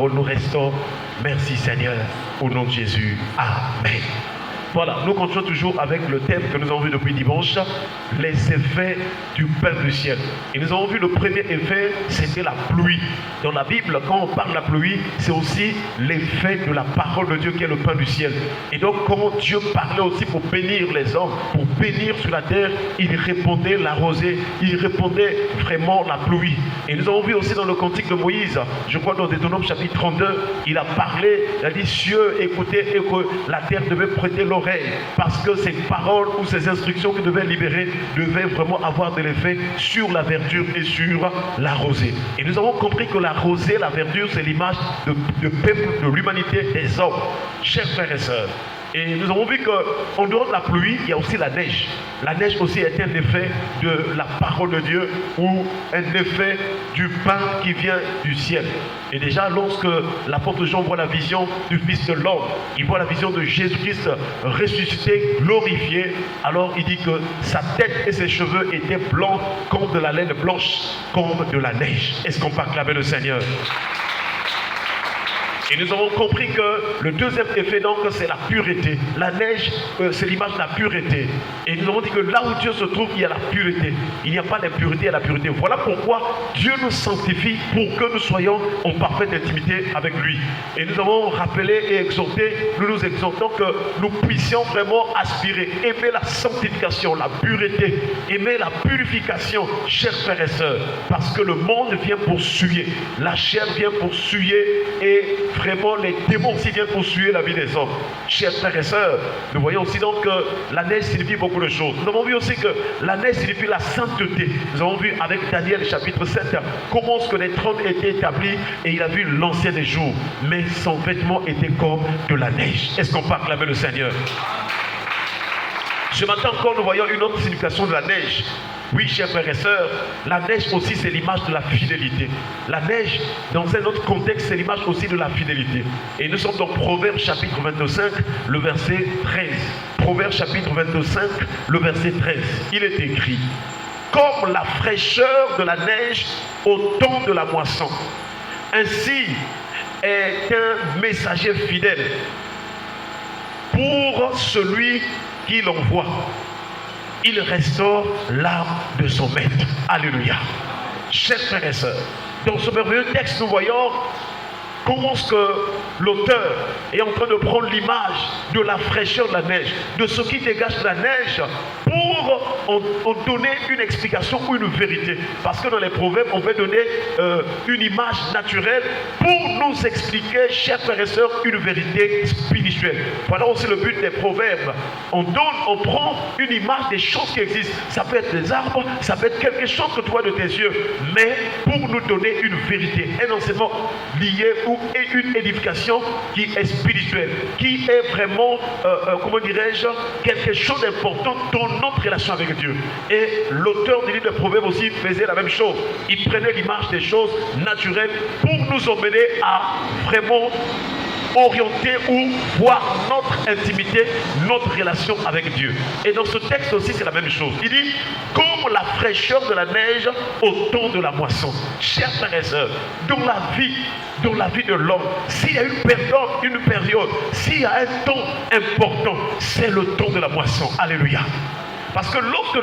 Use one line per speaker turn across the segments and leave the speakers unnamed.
parole nous restaure. Merci Seigneur, au nom de Jésus. Amen. Voilà, nous continuons toujours avec le thème que nous avons vu depuis dimanche, les effets du pain du ciel. Et nous avons vu le premier effet, c'était la pluie. Dans la Bible, quand on parle de la pluie, c'est aussi l'effet de la parole de Dieu qui est le pain du ciel. Et donc, quand Dieu parlait aussi pour bénir les hommes, pour bénir sur la terre, il répondait la rosée, il répondait vraiment la pluie. Et nous avons vu aussi dans le cantique de Moïse, je crois dans Deutéronome chapitre 32, il a parlé, il a dit, cieux, écoutez, et que la terre devait prêter l'oreille. Parce que ces paroles ou ces instructions qu'il devait libérer devaient vraiment avoir de l'effet sur la verdure et sur la rosée. Et nous avons compris que la rosée, la verdure, c'est l'image de peuple, de l'humanité, des hommes. Chers frères et sœurs, et nous avons vu qu'en dehors de la pluie, il y a aussi la neige. La neige aussi est un effet de la parole de Dieu ou un effet du pain qui vient du ciel. Et déjà, lorsque l'apôtre Jean voit la vision du Fils de l'homme, il voit la vision de Jésus-Christ ressuscité, glorifié, alors il dit que sa tête et ses cheveux étaient blancs comme de la laine blanche, comme de la neige. Est-ce qu'on peut acclamer le Seigneur? Et nous avons compris que le deuxième effet, donc, c'est la pureté. La neige, c'est l'image de la pureté. Et nous avons dit que là où Dieu se trouve, il y a la pureté. Il n'y a pas d'impureté, il y a la pureté. Voilà pourquoi Dieu nous sanctifie pour que nous soyons en parfaite intimité avec lui. Et nous avons rappelé et exhorté, nous nous exhortons que nous puissions vraiment aspirer, aimer la sanctification, la pureté, aimer la purification, chers frères et sœurs. Parce que le monde vient pour suer, la chair vient pour suer et vraiment, les démons aussi viennent poursuivre la vie des hommes. Chers frères et sœurs, nous voyons aussi donc que la neige signifie beaucoup de choses. Nous avons vu aussi que la neige signifie la sainteté. Nous avons vu avec Daniel chapitre 7 comment ce que les trônes étaient établis et il a vu l'ancien des jours. Mais son vêtement était comme de la neige. Est-ce qu'on peut acclamer le Seigneur? Ce matin encore, nous voyons une autre signification de la neige. Oui, chers frères et sœurs, la neige aussi, c'est l'image de la fidélité. La neige, dans un autre contexte, c'est l'image aussi de la fidélité. Et nous sommes dans Proverbes chapitre 25, le verset 13. Proverbes chapitre 25, le verset 13. Il est écrit, « Comme la fraîcheur de la neige au temps de la moisson, ainsi est un messager fidèle pour celui qui l'envoie. Il restaure l'âme de son maître. » Alléluia. Chers frères et sœurs, dans ce merveilleux texte, nous voyons comment ce que l'auteur est en train de prendre l'image de la fraîcheur de la neige, de ce qui dégage de la neige, pour en donner une explication ou une vérité. Parce que dans les proverbes, on veut donner une image naturelle pour nous expliquer, chers frères et sœurs, une vérité spirituelle. Voilà aussi le but des proverbes. On prend une image des choses qui existent. Ça peut être des arbres, ça peut être quelque chose que tu vois de tes yeux, mais pour nous donner une vérité, un enseignement lié ou une édification qui est spirituelle, qui est vraiment, comment dirais-je, quelque chose d'important dans notre relation avec Dieu. Et l'auteur du livre de Proverbes aussi faisait la même chose. Il prenait l'image des choses naturelles pour nous emmener à vraiment orienter ou voir notre intimité, notre relation avec Dieu. Et dans ce texte aussi, c'est la même chose. Il dit, comme la fraîcheur de la neige au temps de la moisson. Chers frères et sœurs, dans la vie de l'homme, s'il y a une période, s'il y a un temps important, c'est le temps de la moisson. Alléluia. Parce que lorsque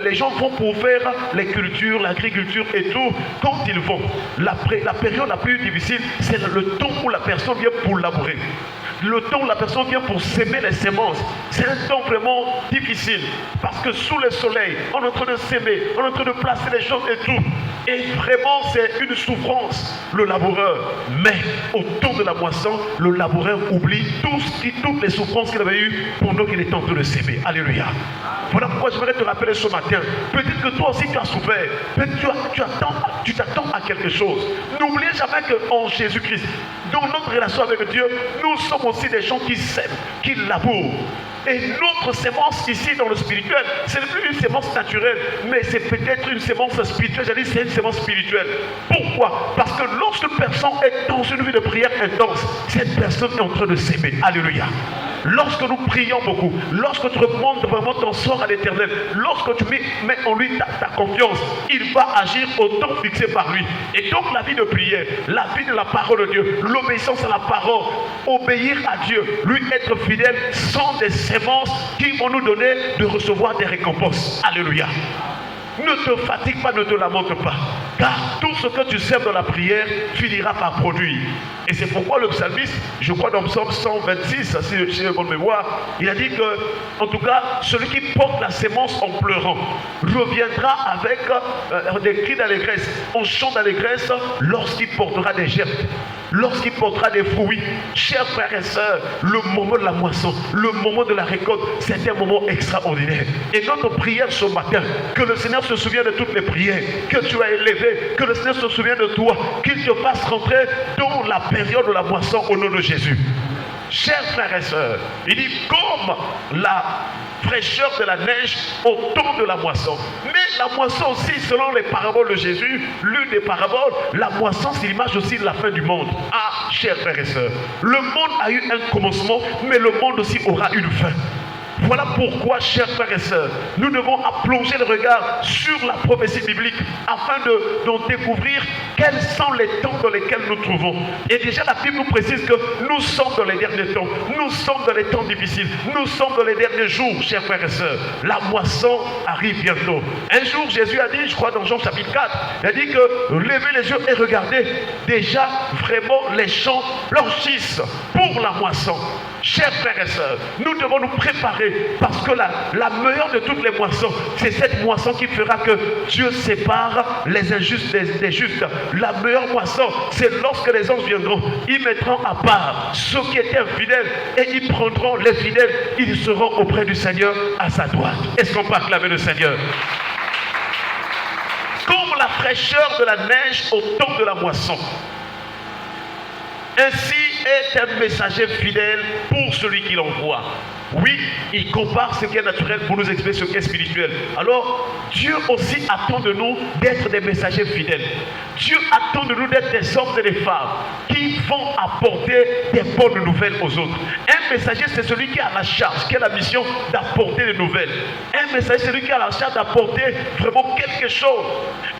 les gens vont pour faire les cultures, l'agriculture et tout, quand ils vont, la période la plus difficile, c'est le temps où la personne vient pour labourer. Le temps où la personne vient pour s'aimer les semences, c'est un temps vraiment difficile. Parce que sous le soleil, on est en train de s'aimer, on est en train de placer les choses et tout. Et vraiment, c'est une souffrance, le laboureur. Mais au temps de la moisson, le laboureur oublie toutes les souffrances qu'il avait eues pendant qu'il était en train de s'aimer. Alléluia. Voilà pourquoi j'aimerais te rappeler ce matin. Peut-être que toi aussi tu as souffert. Peut-être que tu t'attends à quelque chose. N'oubliez jamais qu'en Jésus-Christ, dans notre relation avec Dieu, nous sommes aussi des gens qui s'aiment, qui labourent. Et notre sémence ici dans le spirituel, ce n'est plus une sémence naturelle, mais c'est peut-être une sémence spirituelle. J'ai dit c'est une sémence spirituelle. Pourquoi? Parce que lorsqu'une personne est dans une vie de prière intense, cette personne est en train de s'aimer. Alléluia. lorsque nous prions beaucoup, lorsque tu remontes vraiment ton sort à l'Éternel, lorsque tu mets en lui ta confiance, il va agir au temps fixé par lui. Et donc la vie de prière, la vie de la parole de Dieu, l'obéissance à la parole, obéir à Dieu, lui être fidèle, sont des sémences qui vont nous donner de recevoir des récompenses. Alléluia. Ne te fatigue pas, ne te lamente pas, car tout ce que tu sèmes dans la prière finira par produire. Et c'est pourquoi le psalmiste, je crois dans Psaume 126, si j'ai bonne mémoire, il a dit que, en tout cas, celui qui porte la sémence en pleurant reviendra avec des cris d'allégresse, en chant d'allégresse, lorsqu'il portera des gerbes, lorsqu'il portera des fruits. Chers frères et sœurs, le moment de la moisson, le moment de la récolte, c'est un moment extraordinaire. Et notre prière ce matin, que le Seigneur se souvienne de toutes les prières que tu as élevées, que le Seigneur se souvienne de toi, qu'il te fasse rentrer dans la période de la moisson au nom de Jésus. Chers frères et sœurs, il dit comme la fraîcheur de la neige au temps de la moisson. Mais la moisson aussi, selon les paraboles de Jésus, l'une des paraboles, la moisson c'est l'image aussi de la fin du monde. Ah, chers frères et sœurs, le monde a eu un commencement, mais le monde aussi aura une fin. Voilà pourquoi, chers frères et sœurs, nous devons plonger le regard sur la prophétie biblique afin d'en découvrir quels sont les temps dans lesquels nous trouvons. Et déjà la Bible nous précise que nous sommes dans les derniers temps, nous sommes dans les temps difficiles, nous sommes dans les derniers jours, chers frères et sœurs. La moisson arrive bientôt. Un jour, Jésus a dit, je crois dans Jean chapitre 4, il a dit que levez les yeux et regardez, déjà vraiment les champs blanchissent pour la moisson. Chers frères et sœurs, nous devons nous préparer parce que la meilleure de toutes les moissons, c'est cette moisson qui fera que Dieu sépare les injustes des justes. La meilleure moisson, c'est lorsque les anges viendront, ils mettront à part ceux qui étaient infidèles et ils prendront les fidèles, ils seront auprès du Seigneur à sa droite. Est-ce qu'on peut acclamer le Seigneur? Comme la fraîcheur de la neige au temps de la moisson. Ainsi est un messager fidèle pour celui qui l'envoie. Oui, il compare ce qui est naturel pour nous expliquer ce qui est spirituel. Alors, Dieu aussi attend de nous d'être des messagers fidèles. Dieu attend de nous d'être des hommes et des femmes qui vont apporter des bonnes nouvelles aux autres. Un messager, c'est celui qui a la charge, qui a la mission d'apporter des nouvelles. Un messager, c'est celui qui a la charge d'apporter vraiment quelque chose.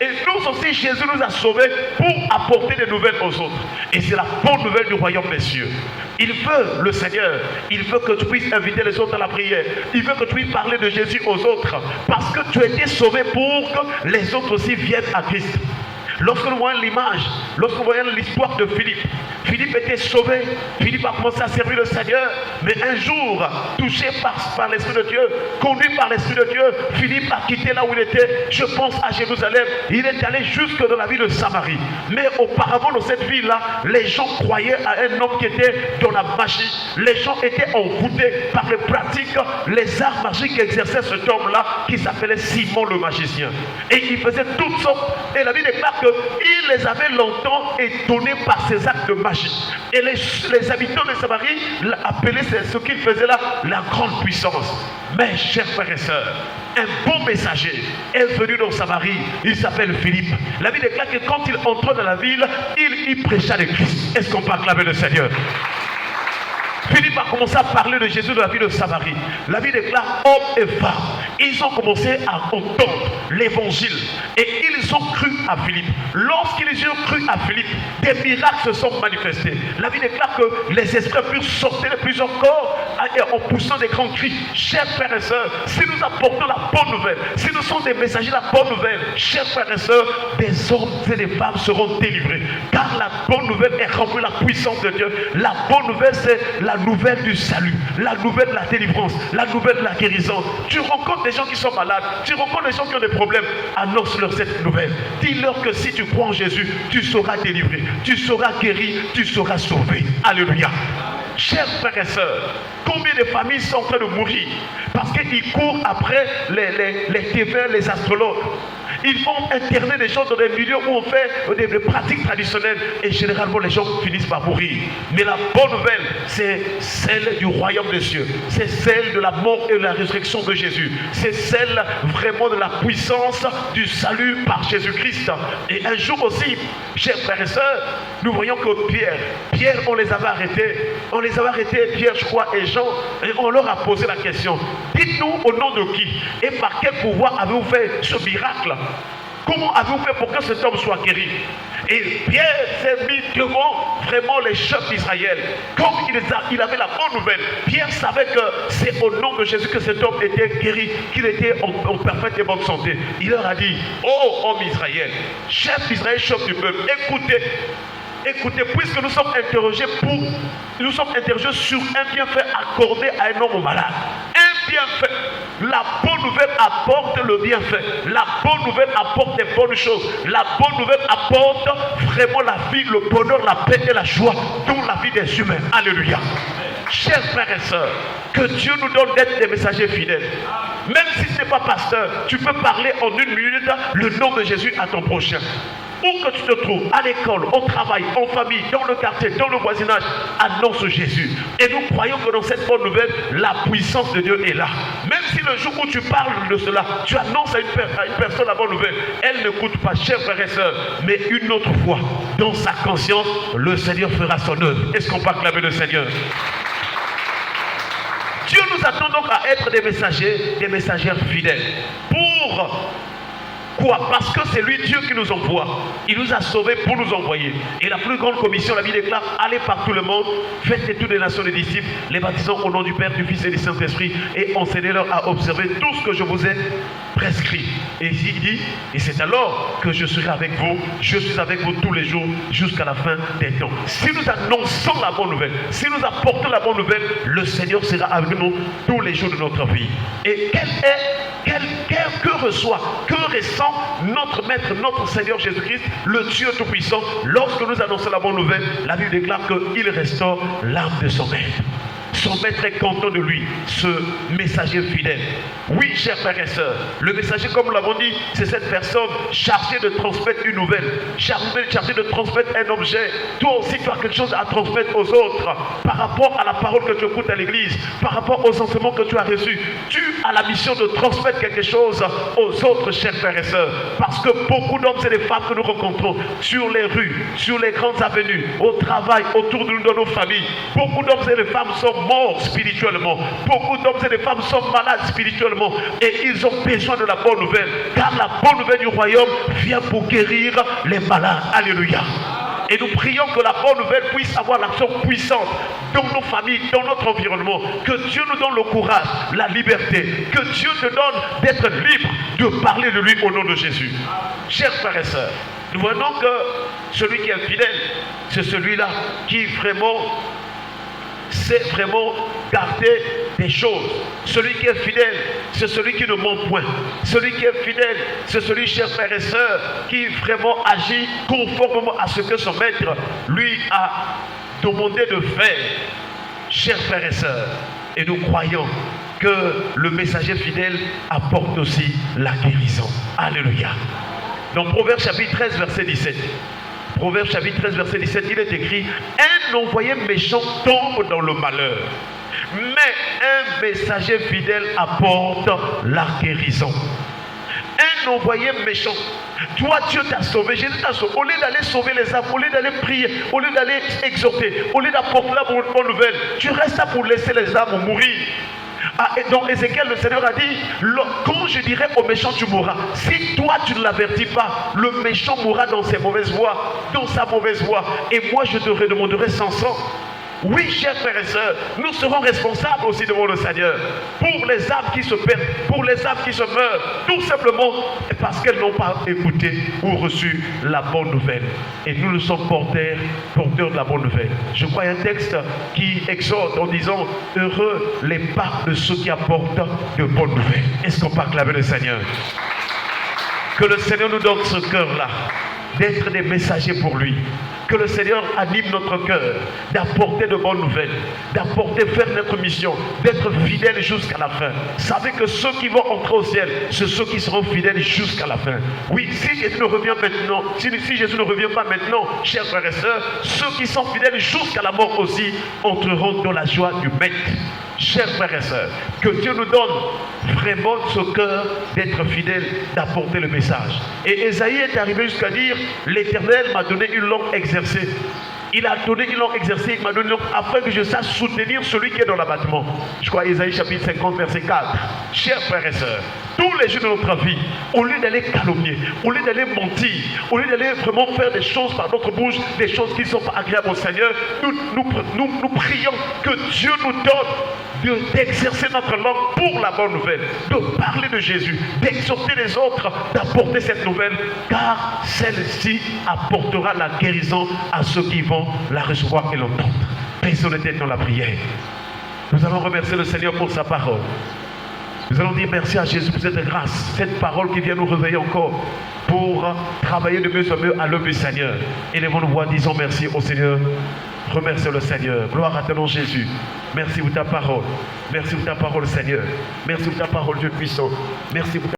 Et nous aussi, Jésus nous a sauvés pour apporter des nouvelles aux autres. Et c'est la bonne nouvelle du royaume des cieux. Il veut, le Seigneur, il veut que tu puisses inviter les autres à la prière. Il veut que tu puisses parler de Jésus aux autres. Parce que tu as été sauvé pour que les autres aussi viennent à Christ. Lorsque nous voyons l'image, lorsque nous voyons l'histoire de Philippe, Philippe était sauvé, Philippe a commencé à servir le Seigneur, mais un jour, touché par l'Esprit de Dieu, conduit par l'Esprit de Dieu, Philippe a quitté là où il était, je pense à Jérusalem, il est allé jusque dans la ville de Samarie. Mais auparavant dans cette ville-là, les gens croyaient à un homme qui était dans la magie, les gens étaient envoûtés par les pratiques, les arts magiques qu'exerçait cet homme-là, qui s'appelait Simon le magicien. Et il faisait toutes sortes, et la Bible déclare qu'il les avait longtemps étonnés par ses actes de magie. Et les habitants de Samarie appelaient ce qu'il faisait là la grande puissance. Mais chers frères et sœurs, un bon messager est venu dans Samarie, il s'appelle Philippe. La Bible déclare que quand il entra dans la ville, il y prêcha le Christ. Est-ce qu'on peut acclamer le Seigneur? Philippe a commencé à parler de Jésus dans la ville de Samarie. La Bible déclare hommes et femmes. Ils ont commencé à entendre l'évangile et ils ont cru à Philippe. Lorsqu'ils ont cru à Philippe, des miracles se sont manifestés. La Bible déclare que les esprits purent sortir de plusieurs corps en poussant des grands cris. Chers frères et sœurs, si nous apportons la bonne nouvelle, si nous sommes des messagers de la bonne nouvelle, chers frères et sœurs, des hommes et des femmes seront délivrés. Car la bonne nouvelle est remplie de la puissance de Dieu. La bonne nouvelle, c'est la nouvelle du salut, la nouvelle de la délivrance, la nouvelle de la guérison. Tu rencontres des gens qui sont malades, tu rencontres des gens qui ont des problèmes, annonce-leur cette nouvelle. Dis-leur que si tu crois en Jésus, tu seras délivré, tu seras guéri, tu seras sauvé. Alléluia. Chers frères et sœurs, combien de familles sont en train de mourir parce qu'ils courent après les tévins, les astrologues. Ils vont interner des gens dans des milieux où on fait des pratiques traditionnelles et généralement les gens finissent par mourir. Mais la bonne nouvelle, c'est celle du royaume des cieux. C'est celle de la mort et de la résurrection de Jésus. C'est celle vraiment de la puissance du salut par Jésus-Christ. Et un jour aussi, chers frères et sœurs, nous voyons que Pierre, on les avait arrêtés, Pierre, je crois, et Jean, et on leur a posé la question. Dites-nous au nom de qui et par quel pouvoir avez-vous fait ce miracle? Comment avez-vous fait pour que cet homme soit guéri? Et Pierre s'est mis devant vraiment les chefs d'Israël. Comme il avait la bonne nouvelle, Pierre savait que c'est au nom de Jésus que cet homme était guéri, qu'il était en parfaite et bonne santé. Il leur a dit, oh homme Israël, chef d'Israël, chef du peuple, écoutez, puisque nous sommes interrogés sur un bienfait accordé à un homme malade. Un bienfait. La bonne nouvelle apporte le bienfait. La bonne nouvelle apporte des bonnes choses. La bonne nouvelle apporte vraiment la vie, le bonheur, la paix et la joie dans la vie des humains. Alléluia. Chers frères et sœurs, que Dieu nous donne d'être des messagers fidèles. Même si ce n'est pas pasteur, tu peux parler en 1 minute le nom de Jésus à ton prochain. Où que tu te trouves, à l'école, au travail, en famille, dans le quartier, dans le voisinage, annonce Jésus. Et nous croyons que dans cette bonne nouvelle, la puissance de Dieu est là. Même si le jour où tu parles de cela, tu annonces à une personne la bonne nouvelle, elle n'écoute pas, chers frères et sœurs, mais une autre fois, dans sa conscience, le Seigneur fera son œuvre. Est-ce qu'on peut acclamer le Seigneur? Dieu nous attend donc à être des messagères fidèles. Pour quoi? Parce que c'est lui Dieu qui nous envoie. Il nous a sauvés pour nous envoyer. Et la plus grande commission, la Bible déclare, allez par tout le monde, faites de toutes les nations des disciples, les baptisant au nom du Père, du Fils et du Saint-Esprit, et enseignez-leur à observer tout ce que je vous ai prescrit. Et ici il dit, et c'est alors que je serai avec vous, je suis avec vous tous les jours jusqu'à la fin des temps. Si nous annonçons la bonne nouvelle, si nous apportons la bonne nouvelle, le Seigneur sera avec nous tous les jours de notre vie. Et que ressent notre Maître, notre Seigneur Jésus-Christ, le Dieu Tout-Puissant, lorsque nous annonçons la bonne nouvelle? La Bible déclare qu'il restaure l'âme de son Maître. Son Maître est content de lui, ce messager fidèle. Oui, chers frères et sœurs, le messager, comme nous l'avons dit, c'est cette personne chargée de transmettre une nouvelle, chargée de transmettre un objet. Toi aussi, tu as quelque chose à transmettre aux autres par rapport à la parole que tu écoutes à l'église, par rapport aux enseignements que tu as reçus. Tu as la mission de transmettre quelque chose aux autres, chers frères et sœurs. Parce que beaucoup d'hommes et de femmes que nous rencontrons sur les rues, sur les grandes avenues, au travail, autour de nous, dans nos familles, beaucoup d'hommes et de femmes sont morts spirituellement. Beaucoup d'hommes et de femmes sont malades spirituellement. Et ils ont besoin de la bonne nouvelle. Car la bonne nouvelle du royaume vient pour guérir les malades. Alléluia. Et nous prions que la bonne nouvelle puisse avoir l'action puissante dans nos familles, dans notre environnement. Que Dieu nous donne le courage, la liberté. Que Dieu te donne d'être libre de parler de lui au nom de Jésus. Chers frères et sœurs, nous voyons que celui qui est fidèle, c'est celui-là qui c'est vraiment garder des choses. Celui qui est fidèle, c'est celui qui ne ment point. Celui qui est fidèle, c'est celui, chers frères et sœurs, qui vraiment agit conformément à ce que son maître lui a demandé de faire. Chers frères et sœurs, et nous croyons que le messager fidèle apporte aussi la guérison. Alléluia. Dans Proverbes chapitre 13, verset 17. Proverbe chapitre 13, verset 17, il est écrit: un envoyé méchant tombe dans le malheur, mais un messager fidèle apporte la guérison. Un envoyé méchant. Toi, Dieu t'a sauvé, Jésus t'a sauvé. Au lieu d'aller sauver les âmes, au lieu d'aller prier, au lieu d'aller exhorter, au lieu d'apporter la bonne nouvelle, tu restes là pour laisser les âmes mourir. Dans Ézéchiel, le Seigneur a dit: quand je dirai au méchant tu mourras, si toi tu ne l'avertis pas, le méchant mourra dans ses mauvaises voies, dans sa mauvaise voie, et moi je te redemanderai sans sang. Oui, chers frères et sœurs, nous serons responsables aussi devant le Seigneur pour les âmes qui se perdent, pour les âmes qui se meurent, tout simplement parce qu'elles n'ont pas écouté ou reçu la bonne nouvelle. Et nous sommes porteurs de la bonne nouvelle. Je crois un texte qui exhorte en disant: heureux les pas de ceux qui apportent de bonnes nouvelles. Est-ce qu'on peut acclamer le Seigneur? Que le Seigneur nous donne ce cœur-là, d'être des messagers pour lui. Que le Seigneur anime notre cœur d'apporter de bonnes nouvelles, faire notre mission, d'être fidèles jusqu'à la fin. Savez que ceux qui vont entrer au ciel, c'est ceux qui seront fidèles jusqu'à la fin. Oui, si Jésus ne revient maintenant, si Jésus ne revient pas maintenant, chers frères et sœurs, ceux qui sont fidèles jusqu'à la mort aussi entreront dans la joie du Maître. Chers frères et sœurs, que Dieu nous donne vraiment ce cœur d'être fidèle, d'apporter le message. Et Ésaïe est arrivé jusqu'à dire: l'Éternel m'a donné une longue exercice exercé. Il a donné, ils l'ont exercé, il m'a donné afin que je sache soutenir celui qui est dans l'abattement. Je crois Ésaïe chapitre 50, verset 4. Chers frères et sœurs, tous les jours de notre vie, au lieu d'aller calomnier, au lieu d'aller mentir, au lieu d'aller vraiment faire des choses par notre bouche, des choses qui ne sont pas agréables au Seigneur, nous prions que Dieu nous donne d'exercer notre langue pour la bonne nouvelle, de parler de Jésus, d'exhorter les autres, d'apporter cette nouvelle, car celle-ci apportera la guérison à ceux qui vont la recevoir et l'entendre. Baissons les têtes dans la prière. Nous allons remercier le Seigneur pour sa parole. Nous allons dire merci à Jésus pour cette grâce, cette parole qui vient nous réveiller encore pour travailler de mieux en mieux à l'œuvre du Seigneur. Élevons-nous voix, disons merci au Seigneur. Remercie le Seigneur. Gloire à ton nom, Jésus. Merci pour ta parole. Merci pour ta parole, Seigneur. Merci pour ta parole, Dieu puissant. Merci pour ta